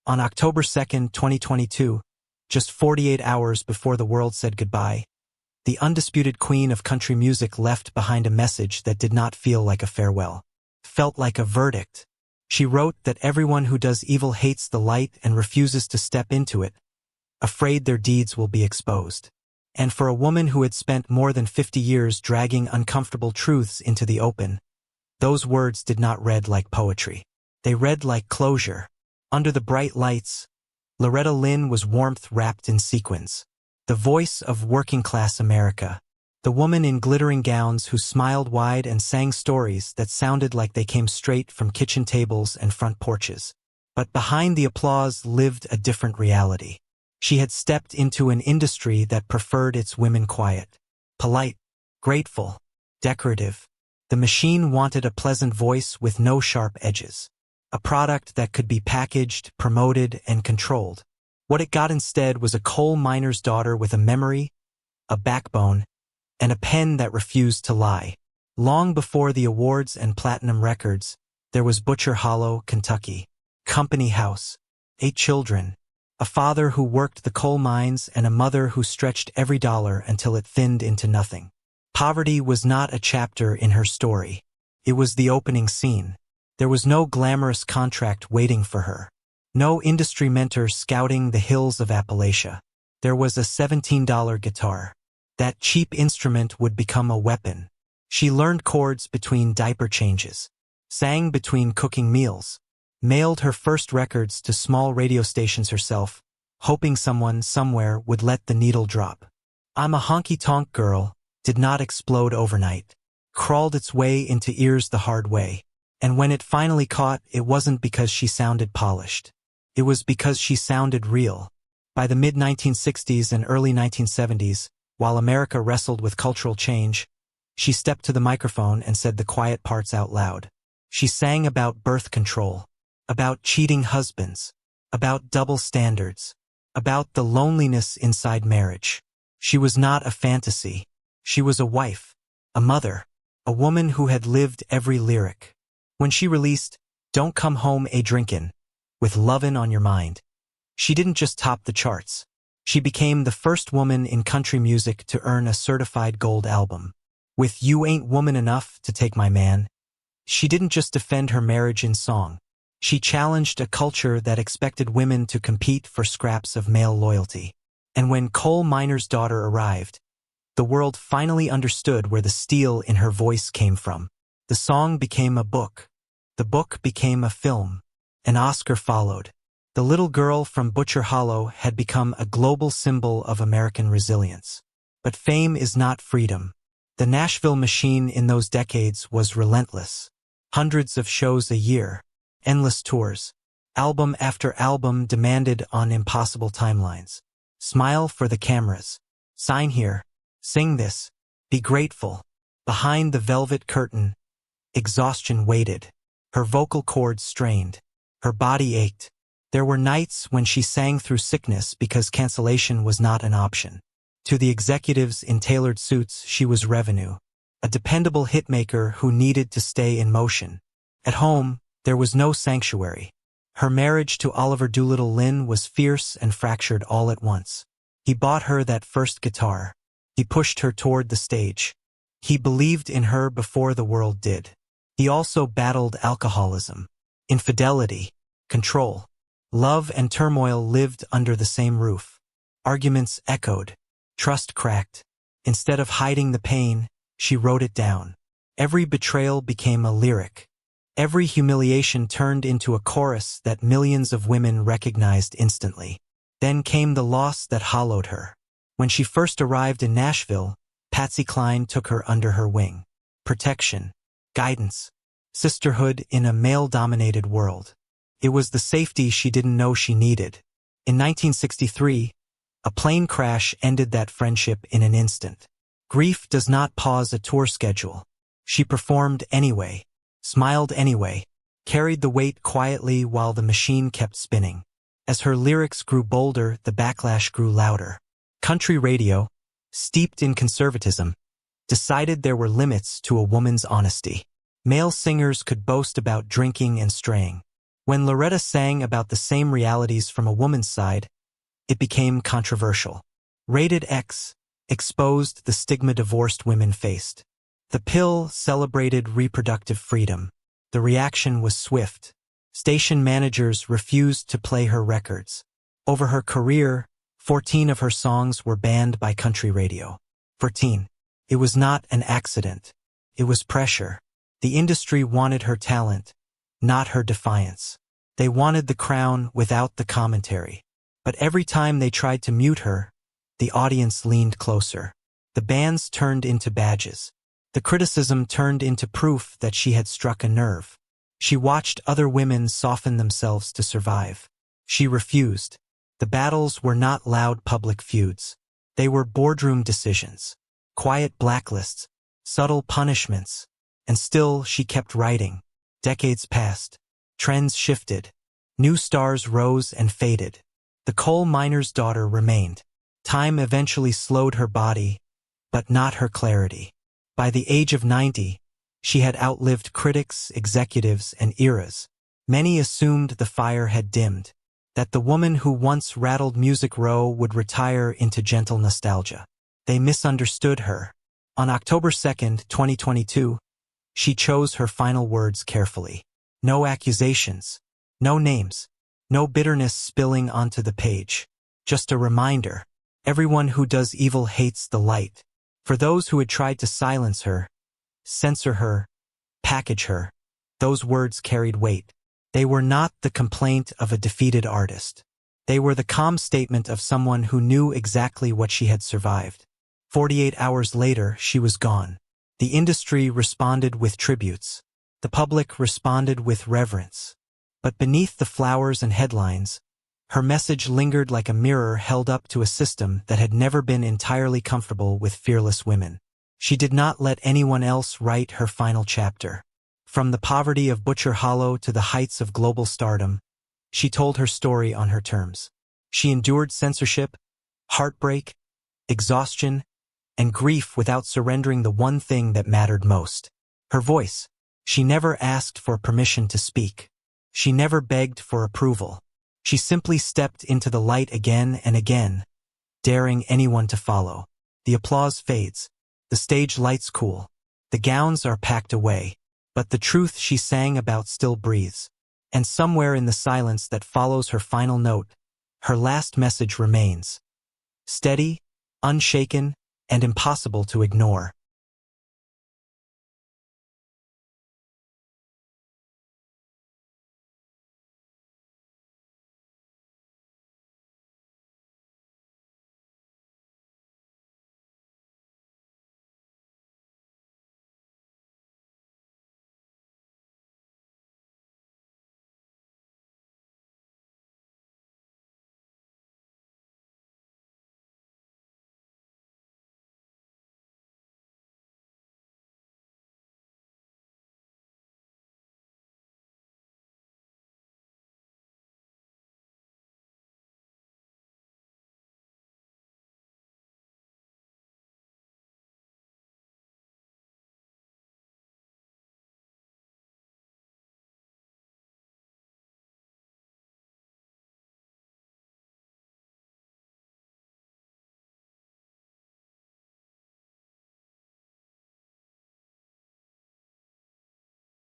On October 2, 2022, just 48 hours before the world said goodbye, the undisputed queen of country music left behind a message that did not feel like a farewell. Felt like a verdict. She wrote that everyone who does evil hates the light and refuses to step into it, afraid their deeds will be exposed. And for a woman who had spent more than 50 years dragging uncomfortable truths into the open, those words did not read like poetry. They read like closure. Under the bright lights, Loretta Lynn was warmth wrapped in sequins. The voice of working-class America. The woman in glittering gowns who smiled wide and sang stories that sounded like they came straight from kitchen tables and front porches. But behind the applause lived a different reality. She had stepped into an industry that preferred its women quiet, polite, grateful, decorative. The machine wanted a pleasant voice with no sharp edges. A product that could be packaged, promoted, and controlled. What it got instead was a coal miner's daughter with a memory, a backbone, and a pen that refused to lie. Long before the awards and platinum records, there was Butcher Hollow, Kentucky. Company house. 8 children. A father who worked the coal mines and a mother who stretched every dollar until it thinned into nothing. Poverty was not a chapter in her story. It was the opening scene. There was no glamorous contract waiting for her. No industry mentor scouting the hills of Appalachia. There was a $17 guitar. That cheap instrument would become a weapon. She learned chords between diaper changes, sang between cooking meals, mailed her first records to small radio stations herself, hoping someone somewhere would let the needle drop. I'm a honky-tonk girl did not explode overnight. Crawled its way into ears the hard way. And when it finally caught, it wasn't because she sounded polished. It was because she sounded real. By the mid-1960s and early 1970s, while America wrestled with cultural change, she stepped to the microphone and said the quiet parts out loud. She sang about birth control, about cheating husbands, about double standards, about the loneliness inside marriage. She was not a fantasy. She was a wife, a mother, a woman who had lived every lyric. When she released Don't Come Home a Drinkin', with Lovin' on Your Mind, she didn't just top the charts. She became the first woman in country music to earn a certified gold album. With You Ain't Woman Enough to Take My Man, she didn't just defend her marriage in song. She challenged a culture that expected women to compete for scraps of male loyalty. And when Coal Miner's Daughter arrived, the world finally understood where the steel in her voice came from. The song became a book. The book became a film. An Oscar followed. The little girl from Butcher Hollow had become a global symbol of American resilience. But fame is not freedom. The Nashville machine in those decades was relentless. Hundreds of shows a year. Endless tours. Album after album demanded on impossible timelines. Smile for the cameras. Sign here. Sing this. Be grateful. Behind the velvet curtain, exhaustion waited. Her vocal cords strained. Her body ached. There were nights when she sang through sickness because cancellation was not an option. To the executives in tailored suits, she was revenue. A dependable hitmaker who needed to stay in motion. At home, there was no sanctuary. Her marriage to Oliver Doolittle Lynn was fierce and fractured all at once. He bought her that first guitar. He pushed her toward the stage. He believed in her before the world did. He also battled alcoholism, infidelity, control. Love and turmoil lived under the same roof. Arguments echoed. Trust cracked. Instead of hiding the pain, she wrote it down. Every betrayal became a lyric. Every humiliation turned into a chorus that millions of women recognized instantly. Then came the loss that hollowed her. When she first arrived in Nashville, Patsy Cline took her under her wing. Protection, guidance, sisterhood in a male-dominated world. It was the safety she didn't know she needed. In 1963, a plane crash ended that friendship in an instant. Grief does not pause a tour schedule. She performed anyway, smiled anyway, carried the weight quietly while the machine kept spinning. As her lyrics grew bolder, the backlash grew louder. Country radio, steeped in conservatism, decided there were limits to a woman's honesty. Male singers could boast about drinking and straying, When Loretta sang about the same realities from a woman's side, it became controversial. Rated X exposed the stigma divorced women faced. The pill celebrated reproductive freedom. The reaction was swift. Station managers refused to play her records. Over her career, 14 of her songs were banned by country radio. 14. It was not an accident. It was pressure. The industry wanted her talent, not her defiance. They wanted the crown without the commentary. But every time they tried to mute her, the audience leaned closer. The bans turned into badges. The criticism turned into proof that she had struck a nerve. She watched other women soften themselves to survive. She refused. The battles were not loud public feuds. They were boardroom decisions, quiet blacklists, subtle punishments. And still she kept writing. Decades passed. Trends shifted. New stars rose and faded. The coal miner's daughter remained. Time eventually slowed her body, but not her clarity. By the age of 90, she had outlived critics, executives, and eras. Many assumed the fire had dimmed, that the woman who once rattled Music Row would retire into gentle nostalgia. They misunderstood her. On October 2nd, 2022, she chose her final words carefully. No accusations, no names, no bitterness spilling onto the page. Just a reminder, everyone who does evil hates the light. For those who had tried to silence her, censor her, package her, those words carried weight. They were not the complaint of a defeated artist. They were the calm statement of someone who knew exactly what she had survived. 48 hours later, she was gone. The industry responded with tributes. The public responded with reverence. But beneath the flowers and headlines, her message lingered like a mirror held up to a system that had never been entirely comfortable with fearless women. She did not let anyone else write her final chapter. From the poverty of Butcher Hollow to the heights of global stardom, she told her story on her terms. She endured censorship, heartbreak, exhaustion, and grief without surrendering the one thing that mattered most: her voice. She never asked for permission to speak. She never begged for approval. She simply stepped into the light again and again, daring anyone to follow. The applause fades. The stage lights cool. The gowns are packed away. But the truth she sang about still breathes. And somewhere in the silence that follows her final note, her last message remains. Steady, unshaken, and impossible to ignore.